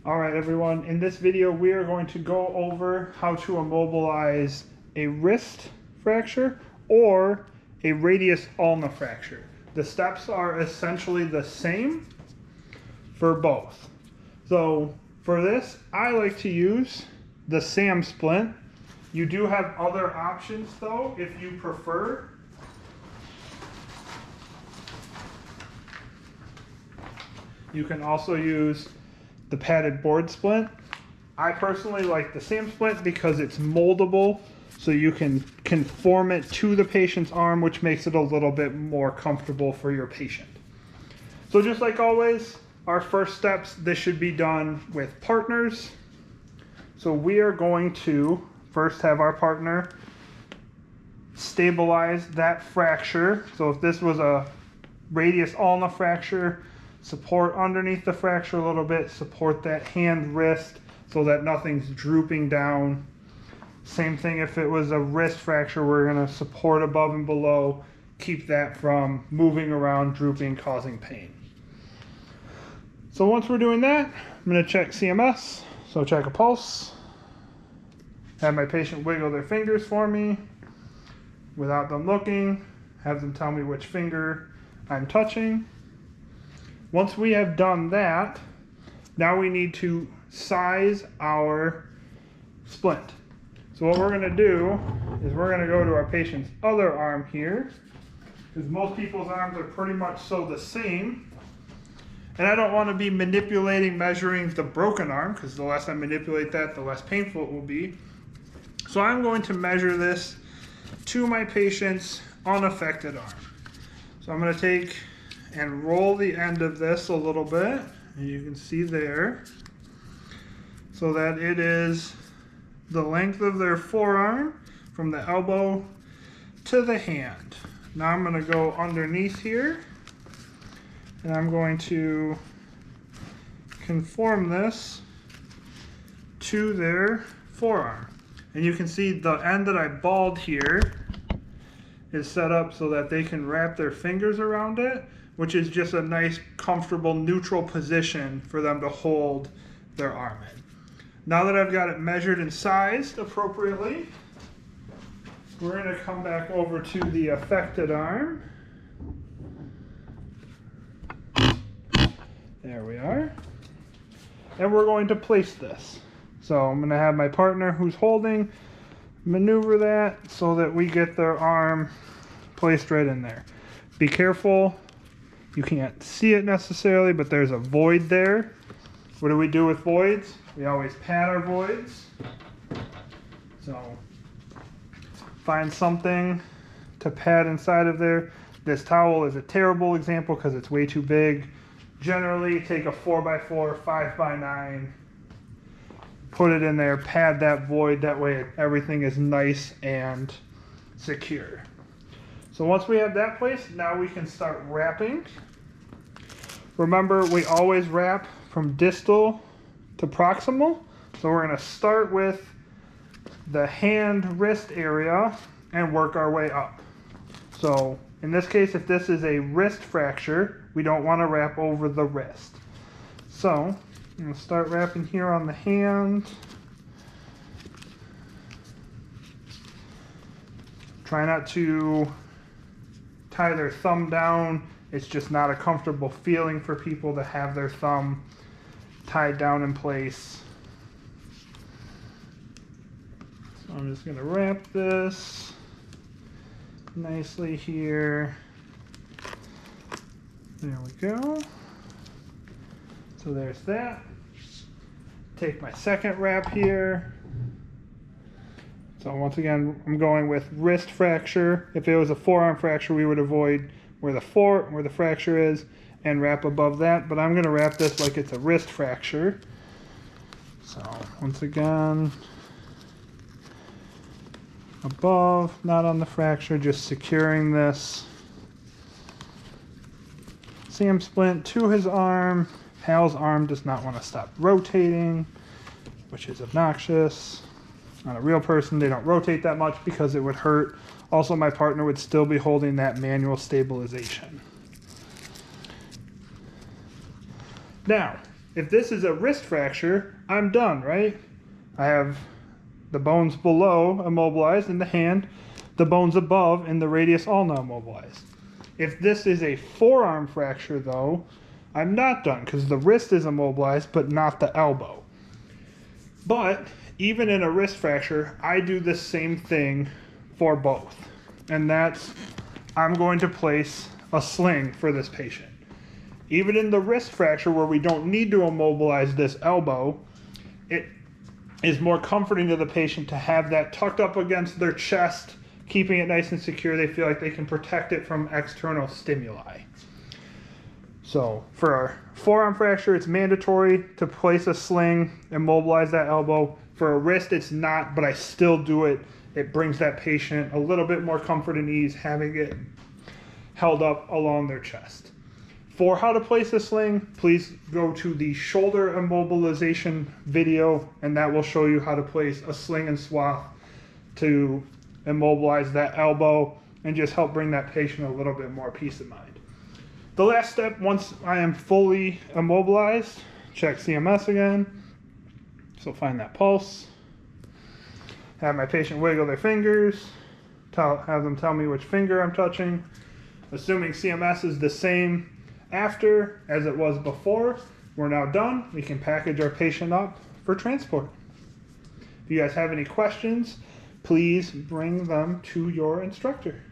All right, everyone. In this video, we are going to go over how to immobilize a wrist fracture or a radius ulna fracture. The steps are essentially the same for both. So for this, I like to use the SAM splint. You do have other options though, if you prefer. You can also use the padded board splint. I personally like the SAM splint because it's moldable, so you can conform it to the patient's arm, which makes it a little bit more comfortable for your patient. So just like always, our first steps, this should be done with partners. So we are going to first have our partner stabilize that fracture. So if this was a radius ulna fracture, support underneath the fracture a little bit, support that hand wrist so that nothing's drooping down. Same thing if it was a wrist fracture, we're going to support above and below, keep that from moving around, drooping, causing pain. So once we're doing that, I'm going to check CMS. So check a pulse, have my patient wiggle their fingers for me without them looking, have them tell me which finger I'm touching. Once we have done that, now we need to size our splint. So what we're going to do is we're going to go to our patient's other arm here, because most people's arms are pretty much so the same. And I don't want to be manipulating, measuring the broken arm, because the less I manipulate that, the less painful it will be. So I'm going to measure this to my patient's unaffected arm. So I'm going to take and roll the end of this a little bit, and you can see there, so that it is the length of their forearm from the elbow to the hand. Now I'm going to go underneath here, and I'm going to conform this to their forearm. And you can see the end that I balled here is set up so that they can wrap their fingers around it, which is just a nice, comfortable, neutral position for them to hold their arm in. Now that I've got it measured and sized appropriately, we're going to come back over to the affected arm. There we are. And we're going to place this. So I'm going to have my partner who's holding maneuver that so that we get their arm placed right in there. Be careful. You can't see it necessarily, but there's a void there. What do we do with voids? We always pad our voids. So find something to pad inside of there. This towel is a terrible example because it's way too big. Generally, take a 4x4, 5x9, put it in there, pad that void. That way everything is nice and secure. So once we have that placed, now we can start wrapping. Remember, we always wrap from distal to proximal. So we're going to start with the hand wrist area and work our way up. So in this case, if this is a wrist fracture, we don't want to wrap over the wrist. So I'm going to start wrapping here on the hand. Try not to tie their thumb down. It's just not a comfortable feeling for people to have their thumb tied down in place. So I'm just going to wrap this nicely here. There we go. So there's that. Take my second wrap here. So once again, I'm going with wrist fracture. If it was a forearm fracture, we would avoid where the fracture is and wrap above that. But I'm going to wrap this like it's a wrist fracture. So once again, above, not on the fracture, just securing this SAM splint to his arm. Hal's arm does not want to stop rotating, which is obnoxious. On a real person, they don't rotate that much because it would hurt. Also, my partner would still be holding that manual stabilization. Now, If this is a wrist fracture, I'm done, right? I have the bones below immobilized in the hand, the bones above in the radius ulna immobilized. If this is a forearm fracture though, I'm not done because the wrist is immobilized but not the elbow. But even in a wrist fracture, I do the same thing for both. And that's, I'm going to place a sling for this patient. Even in the wrist fracture where we don't need to immobilize this elbow, it is more comforting to the patient to have that tucked up against their chest, keeping it nice and secure. They feel like they can protect it from external stimuli. So for our forearm fracture, it's mandatory to place a sling, immobilize that elbow. For a wrist, it's not, but I still do it. It brings that patient a little bit more comfort and ease having it held up along their chest. For how to place a sling, please go to the shoulder immobilization video, and that will show you how to place a sling and swath to immobilize that elbow and just help bring that patient a little bit more peace of mind. The last step, once I am fully immobilized, check CMS again. So find that pulse. Have my patient wiggle their fingers. Have them tell me which finger I'm touching. Assuming CMS is the same after as it was before, we're now done. We can package our patient up for transport. If you guys have any questions, please bring them to your instructor.